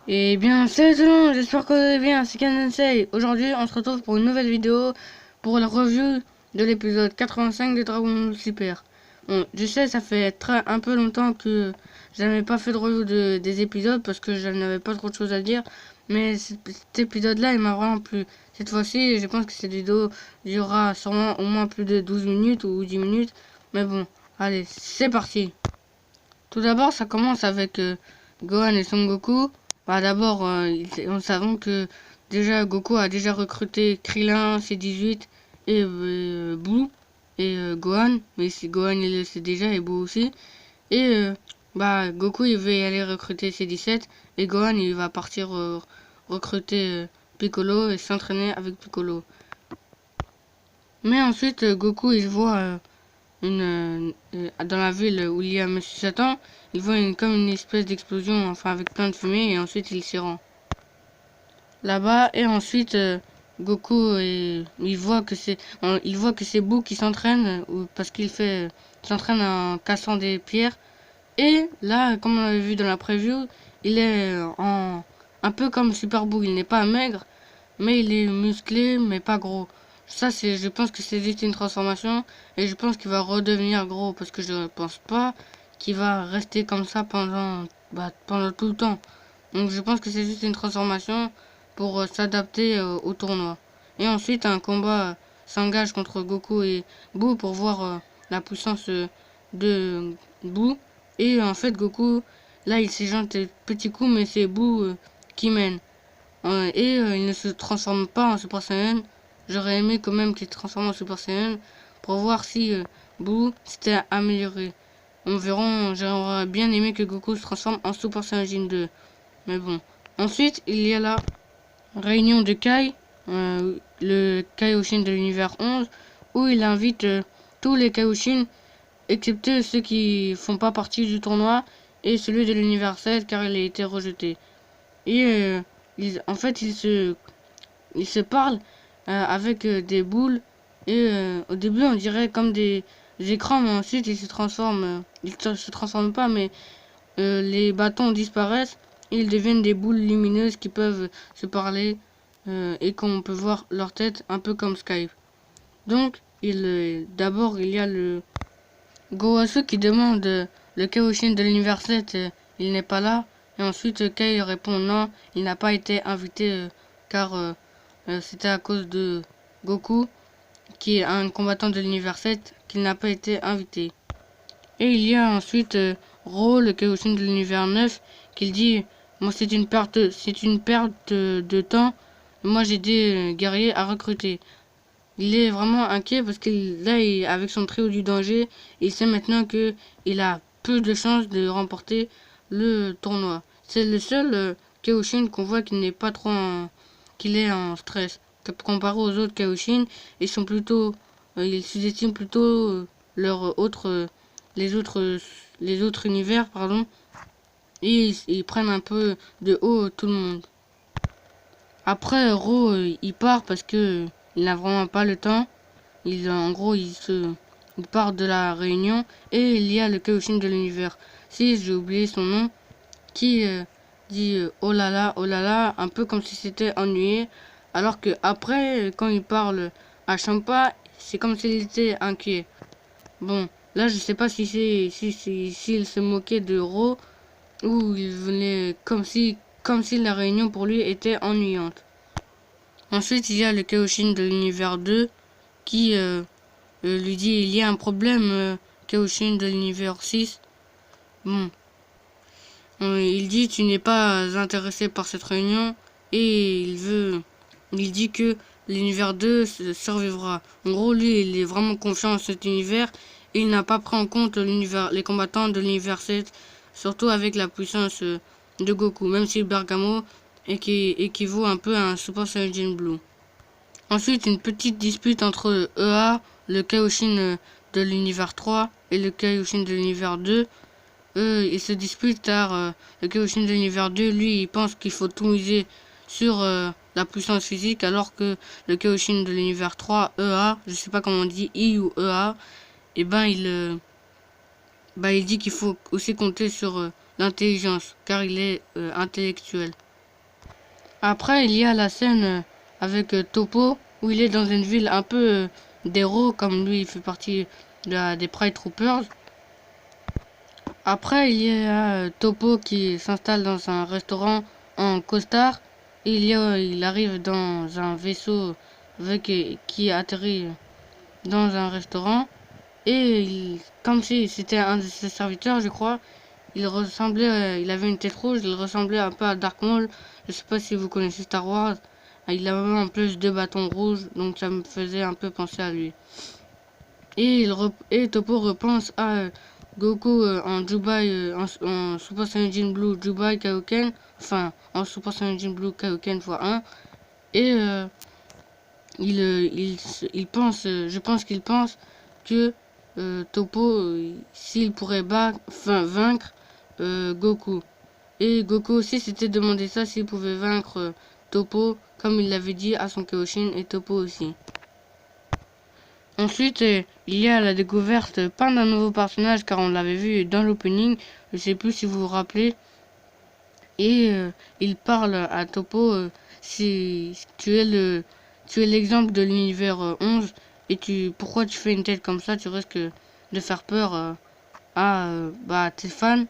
Et bien, salut tout le monde, j'espère que vous allez bien, c'est Sensei. Aujourd'hui, on se retrouve pour une nouvelle vidéo pour la review de l'épisode 85 de Dragon Ball Super. Bon, je sais, ça fait un peu longtemps que j'avais pas fait de review des épisodes parce que je n'avais pas trop de choses à dire. Mais cet épisode-là, il m'a vraiment plu. Cette fois-ci, je pense que cette vidéo durera sûrement au moins plus de 12 minutes ou 10 minutes. Mais bon, allez, c'est parti. Tout d'abord, ça commence avec Gohan et Son Goku. Bah, d'abord, on savons que déjà Goku a déjà recruté Krillin, C18 et Boo et Gohan. Mais si Gohan il le sait déjà et Boo aussi. Et bah Goku il veut y aller recruter C17 et Gohan il va partir recruter Piccolo et s'entraîner avec Piccolo. Mais ensuite Goku il voit dans la ville où il y a Monsieur Satan, il voit comme une espèce d'explosion, enfin avec plein de fumée, et ensuite il s'y rend là-bas. Et ensuite Goku il voit que c'est Boo qui s'entraîne parce qu'il s'entraîne en cassant des pierres. Et là, comme on l'avait vu dans la preview, il est un peu comme Super Boo. Il n'est pas maigre, mais il est musclé, mais pas gros. Ça, je pense que c'est juste une transformation, et je pense qu'il va redevenir gros, parce que je pense pas qu'il va rester comme ça pendant tout le temps. Donc je pense que c'est juste une transformation pour s'adapter au tournoi. Et ensuite, un combat s'engage contre Goku et Boo pour voir la puissance de Boo. Et en fait, Goku, là, il s'éjante des petits coups, mais c'est Boo qui mène. Il ne se transforme pas en Super Saiyan. J'aurais aimé quand même qu'il se transforme en Super Saiyan pour voir si Boo s'était amélioré. On verra, j'aurais bien aimé que Goku se transforme en Super Saiyan 2. Mais bon. Ensuite, il y a la réunion de Kai, le Kaioshin de l'univers 11, où il invite tous les Kaioshin, excepté ceux qui font pas partie du tournoi, et celui de l'univers 7 car il a été rejeté. Et en fait, ils se parlent avec des boules, et au début on dirait comme des écrans, mais ensuite ils se transforment. Ils se transforment pas, mais les bâtons disparaissent et ils deviennent des boules lumineuses qui peuvent se parler et qu'on peut voir leur tête un peu comme Skype. Donc, d'abord il y a le Gowasu qui demande le Kaioshin de l'univers 7, il n'est pas là. Et ensuite Kai répond non, il n'a pas été invité car c'était à cause de Goku, qui est un combattant de l'univers 7, qu'il n'a pas été invité. Et il y a ensuite Ro, le Kaioshin de l'univers 9, qui dit moi c'est une perte de temps. Moi j'ai des guerriers à recruter. Il est vraiment inquiet parce que là, avec son trio du danger, il sait maintenant que il a peu de chances de remporter le tournoi. C'est le seul Kaioshin qu'on voit qu'il n'est pas trop qu'il est en stress. Comparé aux autres Kaioshin, ils sous-estiment plutôt leur autre, les autres univers, pardon, et ils prennent un peu de haut tout le monde. Après, Ro, il part parce que il n'a vraiment pas le temps. En gros, il part de la réunion et il y a le Kaioshin de l'univers 6, j'ai oublié son nom, qui dit oh là là, un peu comme si c'était ennuyé, alors que après, quand il parle à Champa, c'est comme s'il était inquiet. Bon, là, je sais pas s'il se moquait de Ro ou il venait comme si la réunion pour lui était ennuyante. Ensuite, il y a le Kaioshin de l'univers 2 qui lui dit il y a un problème, Kaioshin de l'univers 6. Bon, il dit tu n'es pas intéressé par cette réunion et il dit que l'univers 2 survivra. En gros, lui, il est vraiment confiant en cet univers et il n'a pas pris en compte les combattants de l'univers 7, surtout avec la puissance de Goku, même si Bergamo équivaut un peu à un Super Saiyan Blue. Ensuite, une petite dispute entre EA, le Kaioshin de l'univers 3, et le Kaioshin de l'univers 2. Ils se disputent car le Kaioshin de l'univers 2, lui, il pense qu'il faut tout miser sur la puissance physique, alors que le Kaioshin de l'univers 3, EA, je sais pas comment on dit, I ou EA, et il dit qu'il faut aussi compter sur l'intelligence, car il est intellectuel. Après, il y a la scène avec Toppo, où il est dans une ville un peu d'héros, comme lui, il fait partie des Pride Troopers. Après, il y a Toppo qui s'installe dans un restaurant en costard. Et il arrive dans un vaisseau qui atterrit dans un restaurant. Et comme si c'était un de ses serviteurs, je crois, il avait une tête rouge, il ressemblait un peu à Dark Maul. Je sais pas si vous connaissez Star Wars. Il avait en plus 2 bâtons rouges, donc ça me faisait un peu penser à lui. Et Toppo repense à Goku en Jubai, en Super Saiyan Blue Jubai Kaioken, enfin en Super Saiyan Blue Kaioken x1. Et il pense, je pense qu'il pense que Toppo, s'il pourrait vaincre Goku. Et Goku aussi s'était demandé ça, s'il pouvait vaincre Toppo, comme il l'avait dit à son Kaioshin, et Toppo aussi. Ensuite, il y a la découverte, pas d'un nouveau personnage, car on l'avait vu dans l'opening, je sais plus si vous vous rappelez. Et il parle à Toppo, si tu es l'exemple de l'univers 11, et pourquoi tu fais une tête comme ça, tu risques de faire peur à tes fans.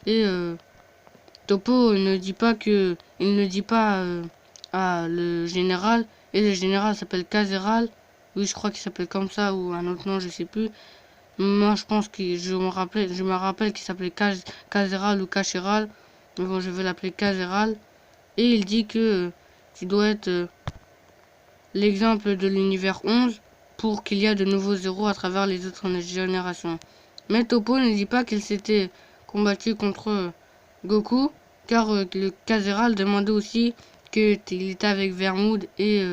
Et Toppo il ne dit pas à le général, et le général s'appelle Kazeral. Oui, je crois qu'il s'appelle comme ça, ou un autre nom, je sais plus. Moi, je pense que je me rappelle qu'il s'appelait Kazeral ou Kacheral. Mais bon, je vais l'appeler Kazeral. Et il dit que tu dois être l'exemple de l'univers 11 pour qu'il y ait de nouveaux héros à travers les autres générations. Mais Toppo ne dit pas qu'il s'était combattu contre Goku, car le Kazeral demandait aussi qu'il était avec Vermoud et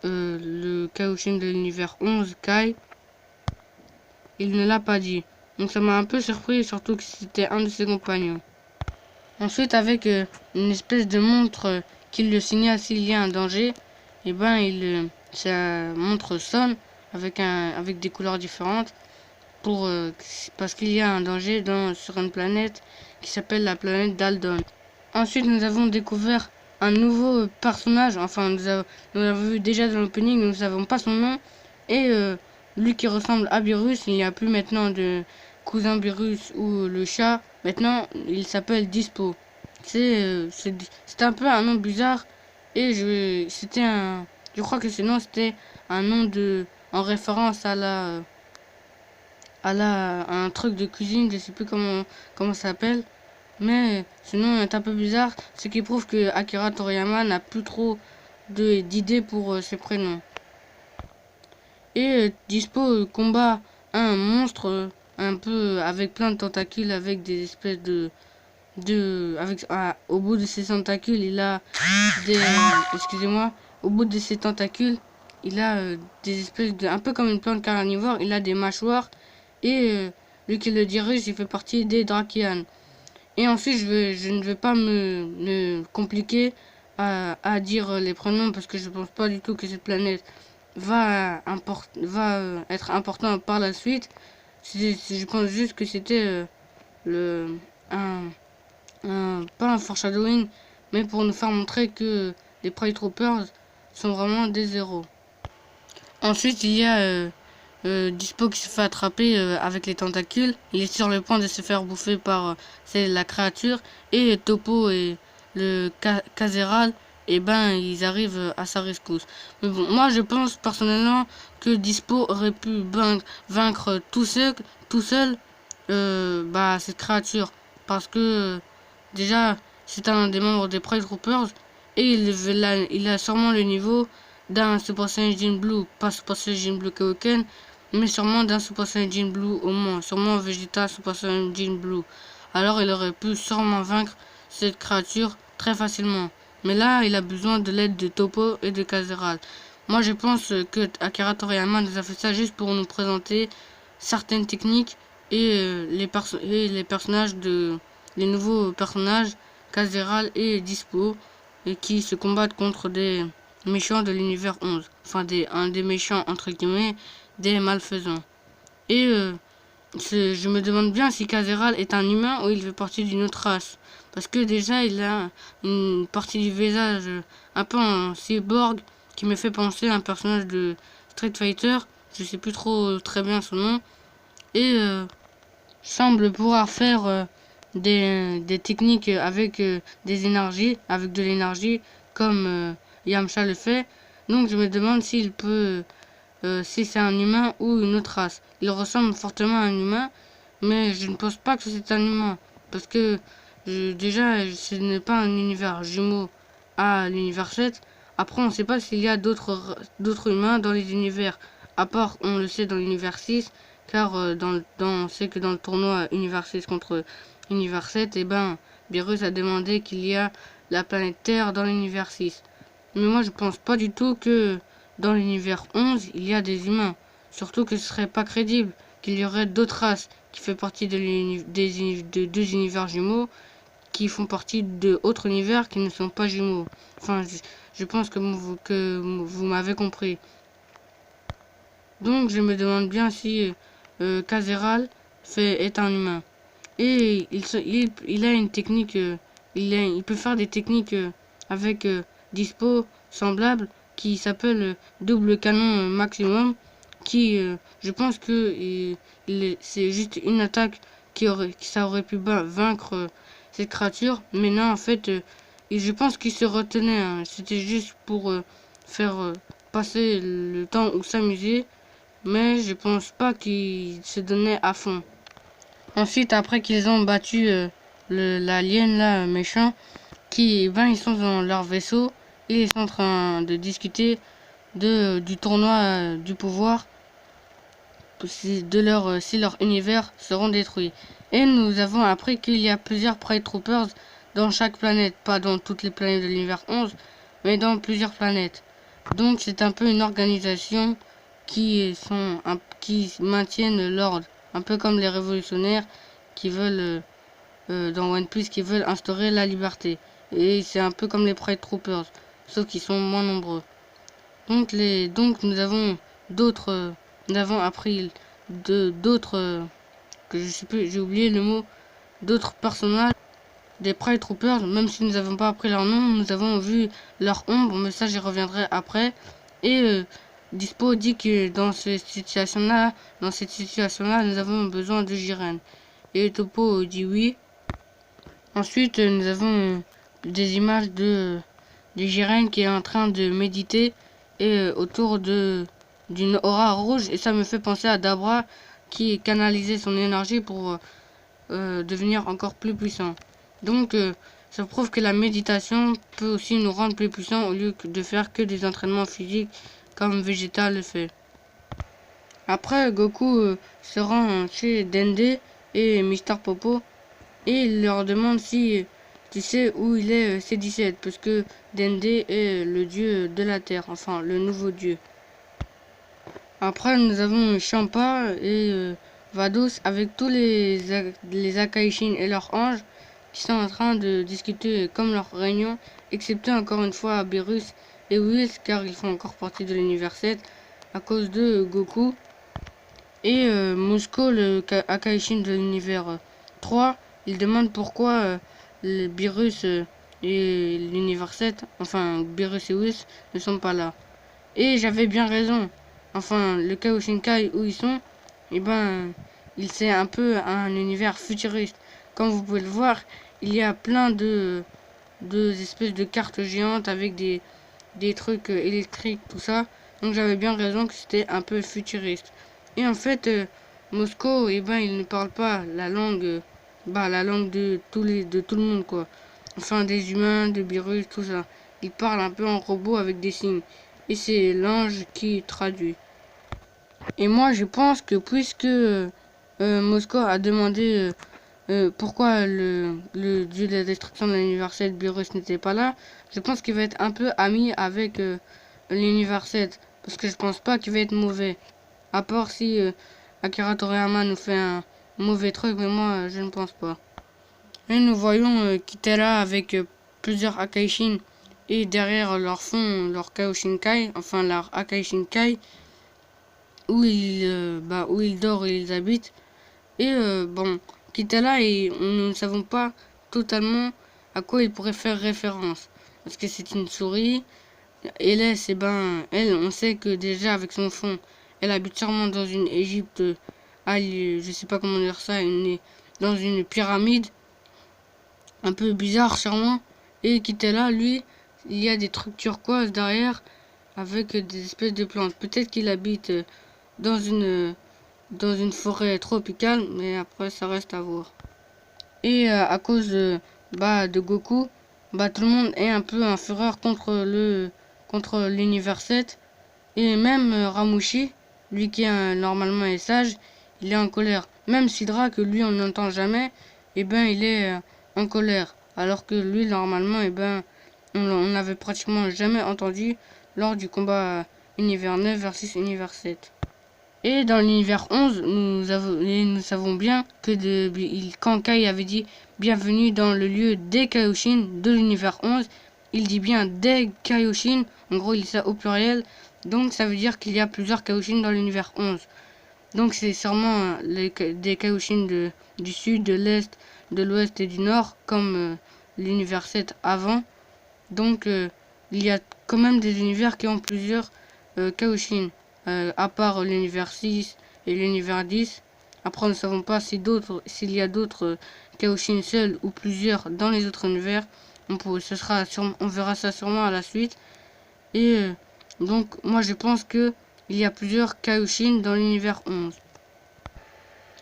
le Kaioshin de l'univers 11, Kai. Il ne l'a pas dit. Donc ça m'a un peu surpris, surtout que c'était un de ses compagnons. Ensuite, avec une espèce de montre qui le signale s'il y a un danger, et ben sa montre sonne avec des couleurs différentes parce qu'il y a un danger sur une planète qui s'appelle la planète d'Aldon. Ensuite, nous avons découvert un nouveau personnage, enfin nous l'avons vu déjà dans l'opening, nous ne savons pas son nom, et lui qui ressemble à Beerus, il n'y a plus maintenant de cousin Beerus ou le chat, maintenant il s'appelle Dispo. C'est un peu un nom bizarre, et je crois que ce nom c'était un nom en référence à un truc de cuisine, je sais plus comment ça s'appelle. Mais ce nom est un peu bizarre, ce qui prouve que Akira Toriyama n'a plus trop d'idées pour ses prénoms. Et Dispo combat un monstre un peu avec plein de tentacules, avec des espèces au bout de ses tentacules, il a des excusez-moi, au bout de ses tentacules, il a des espèces un peu comme une plante carnivore, il a des mâchoires, et lui qui le dirige, il fait partie des Drakian. Et ensuite, je ne vais pas me compliquer à dire les prénoms, parce que je pense pas du tout que cette planète va être importante par la suite. Je pense juste que c'était un, pas un foreshadowing, mais pour nous faire montrer que les Pride Troopers sont vraiment des héros. Ensuite, il y a Dispo qui se fait attraper avec les tentacules. Il est sur le point de se faire bouffer par la créature. Et Toppo et le Kazeral, et ben ils arrivent à sa rescousse. Mais bon, moi je pense personnellement que Dispo aurait pu vaincre tout seul cette créature. Parce que déjà c'est un des membres des Pride Troopers. Et il a sûrement le niveau d'un Super Saiyan Blue, pas Super Saiyan Blue Kaioken, mais sûrement d'un Super Saiyan Blue au moins, sûrement Vegeta Super Saiyan Blue. Alors il aurait pu sûrement vaincre cette créature très facilement. Mais là, il a besoin de l'aide de Toppo et de Kazeral. Moi, je pense que Akira Toriyama nous a fait ça juste pour nous présenter certaines techniques et les nouveaux personnages, Kazeral et Dispo, et qui se combattent contre des méchants de l'univers 11. Enfin, un des méchants, entre guillemets, des malfaisants. Et je me demande bien si Kazeral est un humain ou il fait partie d'une autre race. Parce que déjà, il a une partie du visage un peu en cyborg qui me fait penser à un personnage de Street Fighter. Je sais plus trop très bien son nom. Et semble pouvoir faire des techniques avec des énergies, avec de l'énergie, comme Yamcha le fait. Donc je me demande s'il peut, si c'est un humain ou une autre race. Il ressemble fortement à un humain, mais je ne pense pas que c'est un humain. Parce que déjà, ce n'est pas un univers jumeau à l'univers 7. Après, on ne sait pas s'il y a d'autres humains dans les univers. À part, on le sait dans l'univers 6, car on sait que dans le tournoi univers 6 contre univers 7, eh ben, Beerus a demandé qu'il y a la planète Terre dans l'univers 6. Mais moi, je pense pas du tout que dans l'univers 11, il y a des humains. Surtout que ce serait pas crédible qu'il y aurait d'autres races qui font partie de deux univers jumeaux qui font partie d'autres univers qui ne sont pas jumeaux. Enfin, je pense que vous m'avez compris. Donc, je me demande bien si Kazeral est un humain. Et il a une technique, il peut faire des techniques avec dispo semblables qui s'appelle double canon maximum, qui je pense que c'est juste une attaque ça aurait pu vaincre cette créature, mais non en fait et je pense qu'il se retenait, hein. C'était juste pour faire passer le temps ou s'amuser, mais je pense pas qu'il se donnait à fond. Ensuite, après qu'ils ont battu l'alien là, méchant, ils sont dans leur vaisseau et ils sont en train de discuter du tournoi du pouvoir, si leur univers seront détruits. Et nous avons appris qu'il y a plusieurs Pride Troopers dans chaque planète, pas dans toutes les planètes de l'univers 11, mais dans plusieurs planètes. Donc c'est un peu une organisation qui maintiennent l'ordre, un peu comme les révolutionnaires qui veulent dans One Piece qui veulent instaurer la liberté. Et c'est un peu comme les Pride Troopers, sauf qu'ils sont moins nombreux. Donc nous avons nous avons appris d'autres que je sais plus, j'ai oublié le mot, d'autres personnages des Pride Troopers, même si nous n'avons pas appris leur nom, nous avons vu leur ombre, mais ça j'y reviendrai après. Et Dispo dit que dans cette situation-là, nous avons besoin de Jiren. Et Topo dit oui. Ensuite, nous avons des images de Jiren qui est en train de méditer et autour d'une aura rouge. Et ça me fait penser à Dabra qui canalisait son énergie pour devenir encore plus puissant. Donc, ça prouve que la méditation peut aussi nous rendre plus puissants au lieu de faire que des entraînements physiques comme Vegeta le fait. Après, Goku se rend chez Dende et Mister Popo et il leur demande si tu sais où il est C17 parce que Dende est le dieu de la terre, enfin le nouveau dieu. Après nous avons Champa et Vados avec tous les Akaishin et leurs anges qui sont en train de discuter comme leur réunion, excepté encore une fois Beerus et Whis car ils font encore partie de l'univers 7 à cause de Goku. Et Mosco, le Akaishin de l'univers 3, il demande pourquoi le Beerus et l'univers 7, enfin Beerus et Whis, ne sont pas là. Et j'avais bien raison. Enfin, le Kaoshinkai où ils sont, eh ben, c'est un peu un univers futuriste. Comme vous pouvez le voir, il y a plein de espèces de cartes géantes avec des trucs électriques, tout ça. Donc j'avais bien raison que c'était un peu futuriste. Et en fait, Mosco, eh ben, il ne parle pas la langue de tout le monde, quoi. Enfin, des humains, de virus, tout ça. Il parle un peu en robot avec des signes. Et c'est l'ange qui traduit. Et moi, je pense que puisque Mosco a demandé pourquoi le dieu de la destruction de l'univers 7, Beerus, n'était pas là, je pense qu'il va être un peu ami avec l'univers 7. Parce que je pense pas qu'il va être mauvais. À part si Akira Toriyama nous fait un mauvais truc, mais moi je ne pense pas. Et nous voyons Kitera avec plusieurs Akaishin et derrière leur fond leur Kaoshinkai, enfin leur Akaishinkai, où ils dort et ils habitent. Et bon, Kitala, et nous ne savons pas totalement à quoi il pourrait faire référence. Parce que c'est une souris. Hélès, elle, on sait que déjà avec son fond, elle habite sûrement dans une Égypte, je sais pas comment dire ça, dans une pyramide, un peu bizarre sûrement. Et Kitala, lui, il y a des trucs turquoises derrière, avec des espèces de plantes. Peut-être qu'il habite dans une forêt tropicale, mais après ça reste à voir. Et à cause de Goku, tout le monde est un peu en fureur contre l'univers 7. Et même Ramouchi, lui qui normalement est sage, il est en colère. Même Sidra, que lui on n'entend jamais, il est en colère. Alors que lui normalement, on n'avait pratiquement jamais entendu lors du combat univers 9 versus univers 7. Et dans l'univers 11, nous savons bien que quand Kai avait dit bienvenue dans le lieu des Kaioshin de l'univers 11, il dit bien des Kaioshin, en gros il dit ça au pluriel, donc ça veut dire qu'il y a plusieurs Kaioshin dans l'univers 11. Donc c'est sûrement des Kaioshin du sud, de l'est, de l'ouest et du nord, comme l'univers 7 avant. Donc il y a quand même des univers qui ont plusieurs Kaioshin. À part l'univers 6 et l'univers 10. Après, nous ne savons pas s'il y a d'autres Kaioshin seuls ou plusieurs dans les autres univers. On verra ça sûrement à la suite. Et donc, moi, je pense que il y a plusieurs Kaioshin dans l'univers 11.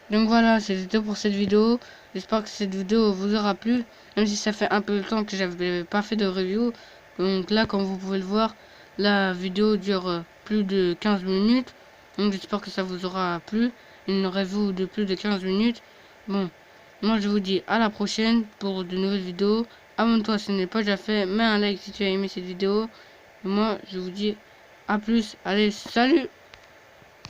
Donc voilà, c'était tout pour cette vidéo. J'espère que cette vidéo vous aura plu. Même si ça fait un peu de temps que j'avais pas fait de review. Donc là, comme vous pouvez le voir, la vidéo dure plus de 15 minutes. Donc j'espère que ça vous aura plu. Une review de plus de 15 minutes. Bon, moi je vous dis à la prochaine pour de nouvelles vidéos. Abonne-toi si ce n'est pas déjà fait. Mets un like si tu as aimé cette vidéo. Et moi je vous dis à plus. Allez, salut!